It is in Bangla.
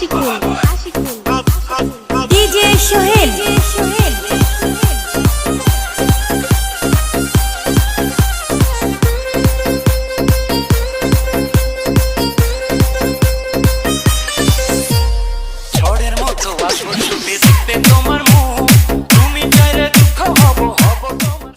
আশিকুল ডিজে সোহেল ঝড়ের মতো আসবো ছুটে দেখতে তোমার মুখ, তুমি চাইলে দুঃখ হব হব তোমার।